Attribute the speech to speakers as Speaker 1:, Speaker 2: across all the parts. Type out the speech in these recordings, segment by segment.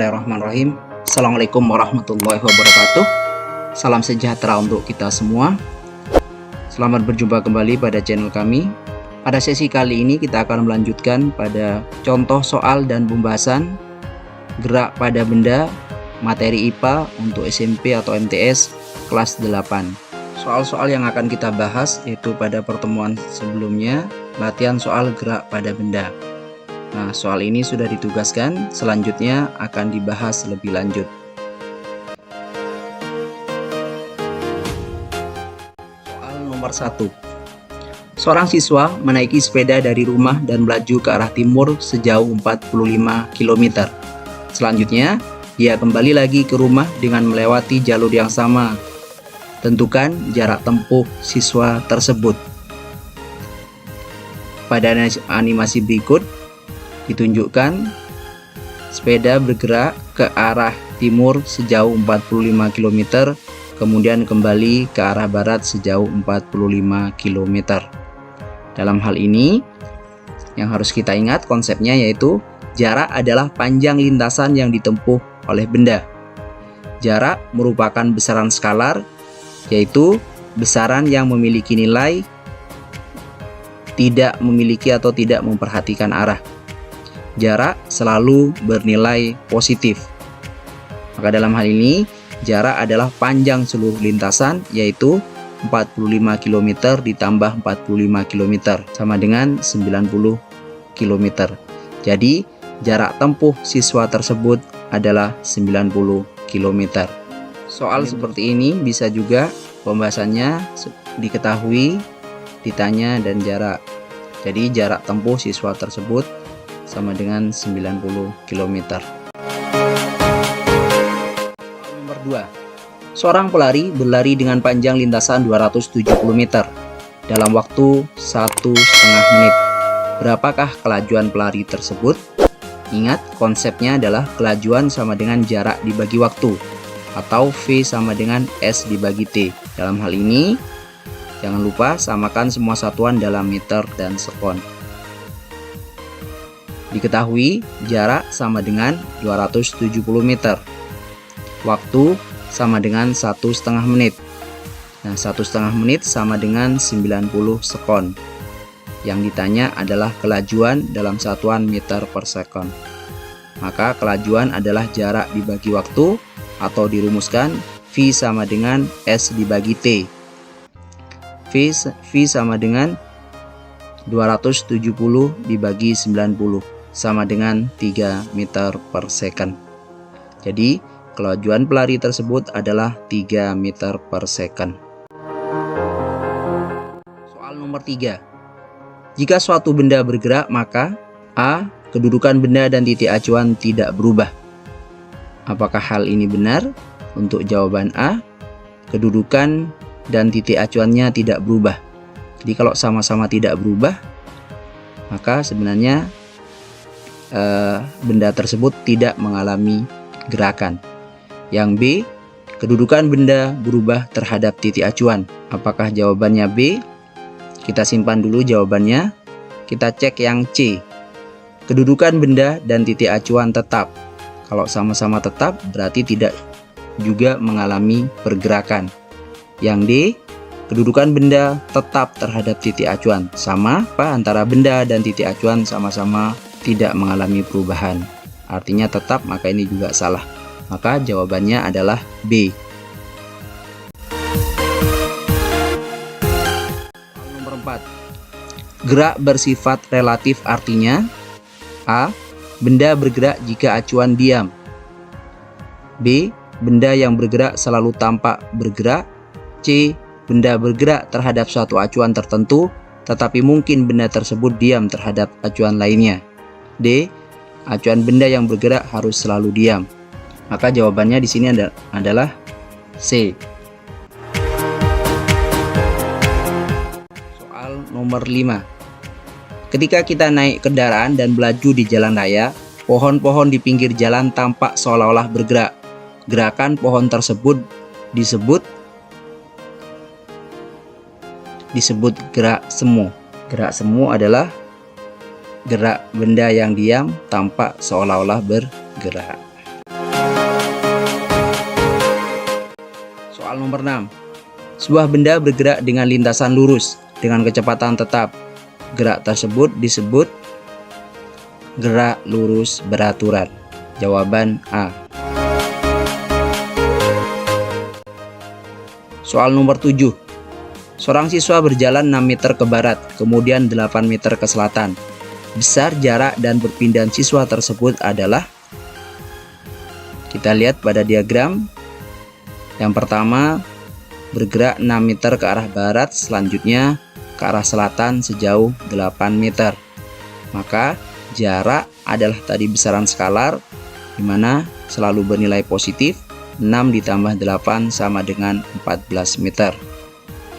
Speaker 1: Bismillahirrahmanirrahim. Assalamualaikum warahmatullahi wabarakatuh. Salam sejahtera untuk kita semua. Selamat berjumpa kembali pada channel kami. Pada sesi kali ini kita akan melanjutkan pada contoh soal dan pembahasan gerak pada benda materi IPA untuk SMP atau MTS kelas 8. Soal-soal yang akan kita bahas yaitu pada pertemuan sebelumnya latihan soal gerak pada benda. Nah, soal ini sudah ditugaskan, selanjutnya akan dibahas lebih lanjut. Soal nomor 1. Seorang siswa menaiki sepeda dari rumah dan melaju ke arah timur sejauh 45 km. Selanjutnya, dia kembali lagi ke rumah dengan melewati jalur yang sama. Tentukan jarak tempuh siswa tersebut. Pada animasi berikut, ditunjukkan sepeda bergerak ke arah timur sejauh 45 km, kemudian kembali ke arah barat sejauh 45 km. Dalam hal ini, yang harus kita ingat konsepnya yaitu jarak adalah panjang lintasan yang ditempuh oleh benda. Jarak merupakan besaran skalar, yaitu besaran yang memiliki nilai tidak memiliki atau tidak memperhatikan arah. Jarak selalu bernilai positif. Maka dalam hal ini, jarak adalah panjang seluruh lintasan, yaitu 45 km ditambah 45 km, sama dengan 90 km. Jadi, jarak tempuh siswa tersebut adalah 90 km. Soal seperti ini bisa juga pembahasannya diketahui, ditanya, dan jarak. Jadi, jarak tempuh siswa tersebut sama dengan 90 km. Nomor 2. Seorang pelari berlari dengan panjang lintasan 270 meter dalam waktu 1,5 menit. Berapakah kelajuan pelari tersebut? Ingat, konsepnya adalah kelajuan sama dengan jarak dibagi waktu, atau V sama dengan S dibagi T. Dalam hal ini, jangan lupa samakan semua satuan dalam meter dan sekon. Diketahui jarak sama dengan 270 meter. Waktu sama dengan 1,5 menit. Nah, 1,5 menit sama dengan 90 sekon. Yang ditanya adalah kelajuan dalam satuan meter per sekon. Maka kelajuan adalah jarak dibagi waktu, atau dirumuskan V sama dengan S dibagi T. V sama dengan 270 dibagi 90. Sama dengan 3 meter per second. Jadi, kelajuan pelari tersebut adalah 3 meter per second. Soal nomor 3. Jika suatu benda bergerak, maka A. Kedudukan benda dan titik acuan tidak berubah. Apakah hal ini benar? Untuk jawaban A, kedudukan dan titik acuannya tidak berubah. Jadi, kalau sama-sama tidak berubah, maka sebenarnya benda tersebut tidak mengalami gerakan. Yang B, kedudukan benda berubah terhadap titik acuan. Apakah jawabannya B? Kita simpan dulu jawabannya. Kita cek yang C. Kedudukan benda dan titik acuan tetap. Kalau sama-sama tetap berarti tidak juga mengalami pergerakan. Yang D, kedudukan benda tetap terhadap titik acuan. Sama apa antara benda dan titik acuan sama-sama tidak mengalami perubahan. Artinya tetap, maka ini juga salah. Maka jawabannya adalah B. Nomor 4. Gerak bersifat relatif artinya A. Benda bergerak jika acuan diam. B. Benda yang bergerak selalu tampak bergerak. C. Benda bergerak terhadap suatu acuan tertentu, tetapi mungkin benda tersebut diam terhadap acuan lainnya. D. Acuan benda yang bergerak harus selalu diam. Maka jawabannya di sini adalah C. Soal nomor 5. Ketika kita naik kendaraan dan melaju di jalan raya, pohon-pohon di pinggir jalan tampak seolah-olah bergerak. Gerakan pohon tersebut disebut gerak semu. Gerak semu adalah gerak benda yang diam tampak seolah-olah bergerak. Soal nomor 6. Sebuah benda bergerak dengan lintasan lurus dengan kecepatan tetap. Gerak tersebut disebut gerak lurus beraturan. Jawaban A. Soal nomor 7. Seorang siswa berjalan 6 meter ke barat, kemudian 8 meter ke selatan. Besar jarak dan perpindahan siswa tersebut adalah, kita lihat pada diagram. Yang pertama, bergerak 6 meter ke arah barat, selanjutnya ke arah selatan sejauh 8 meter. Maka jarak adalah tadi besaran skalar, di mana selalu bernilai positif. 6 ditambah 8 sama dengan 14 meter.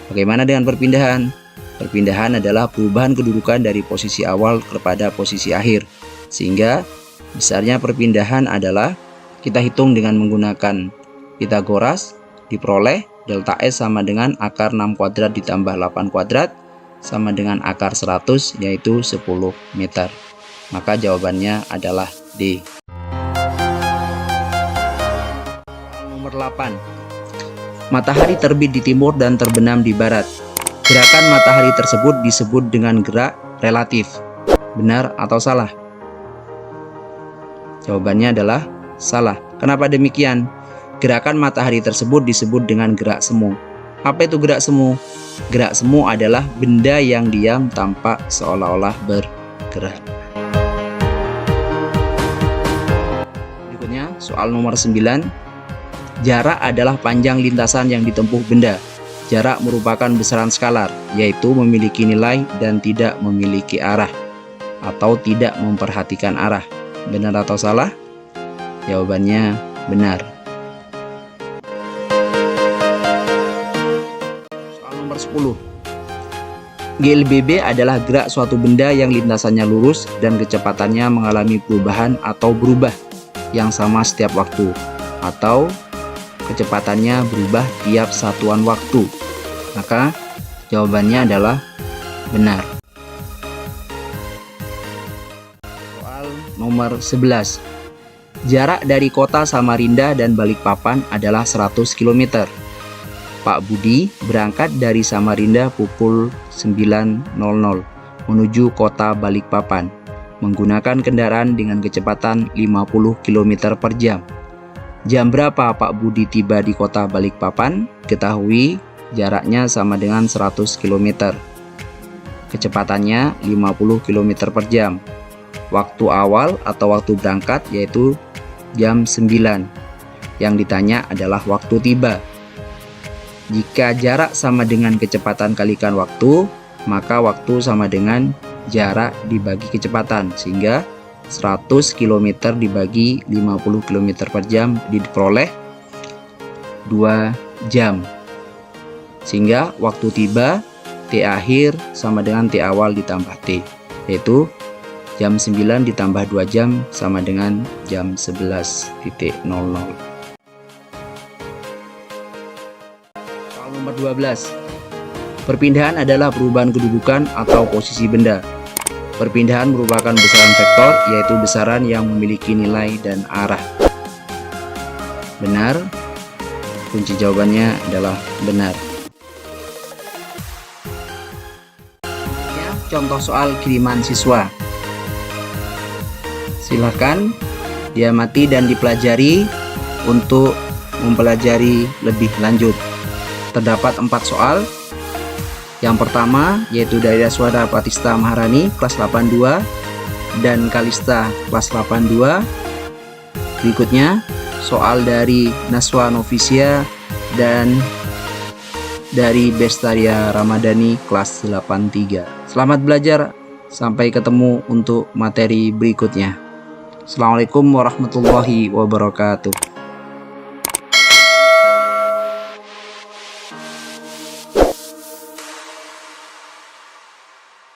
Speaker 1: Bagaimana dengan perpindahan? Perpindahan adalah perubahan kedudukan dari posisi awal kepada posisi akhir. Sehingga besarnya perpindahan adalah, kita hitung dengan menggunakan Pythagoras, diperoleh delta S sama dengan akar 6 kuadrat ditambah 8 kuadrat sama dengan akar 100, yaitu 10 meter. Maka jawabannya adalah D. Nomor 8. Matahari terbit di timur dan terbenam di barat. Gerakan matahari tersebut disebut dengan gerak relatif. Benar atau salah? Jawabannya adalah salah. Kenapa demikian? Gerakan matahari tersebut disebut dengan gerak semu. Apa itu gerak semu? Gerak semu adalah benda yang diam tampak seolah-olah bergerak. Berikutnya, soal nomor 9. Jarak adalah panjang lintasan yang ditempuh benda. Jarak merupakan besaran skalar, yaitu memiliki nilai dan tidak memiliki arah, atau tidak memperhatikan arah. Benar atau salah? Jawabannya benar. Soal nomor 10. GLBB adalah gerak suatu benda yang lintasannya lurus dan kecepatannya mengalami perubahan atau berubah yang sama setiap waktu, atau kecepatannya berubah tiap satuan waktu. Maka jawabannya adalah benar. Soal nomor 11. Jarak dari kota Samarinda dan Balikpapan adalah 100 km. Pak Budi berangkat dari Samarinda pukul 9.00 menuju kota Balikpapan menggunakan kendaraan dengan kecepatan 50 km per jam. Jam berapa Pak Budi tiba di kota Balikpapan? Ketahui jaraknya sama dengan 100 km. Kecepatannya 50 km per jam. Waktu awal atau waktu berangkat yaitu jam 9. Yang ditanya adalah waktu tiba. Jika jarak sama dengan kecepatan kalikan waktu, maka waktu sama dengan jarak dibagi kecepatan, sehingga 100 km dibagi 50 km per jam diperoleh 2 jam. Sehingga waktu tiba T akhir sama dengan T awal ditambah T, yaitu jam 9 ditambah 2 jam sama dengan jam 11.00. Soal nomor 12. Perpindahan adalah perubahan kedudukan atau posisi benda. Perpindahan merupakan besaran vektor, yaitu besaran yang memiliki nilai dan arah. Benar. Kunci jawabannya adalah benar. Ya, contoh soal kiriman siswa. Silakan diamati dan dipelajari untuk mempelajari lebih lanjut. Terdapat 4 soal. Yang pertama yaitu dari Aswada Pratista Maharani kelas 82 dan Kalista kelas 82. Berikutnya soal dari Naswa Novisia dan dari Bestaria Ramadhani kelas 83. Selamat belajar, sampai ketemu untuk materi berikutnya. Assalamualaikum warahmatullahi wabarakatuh.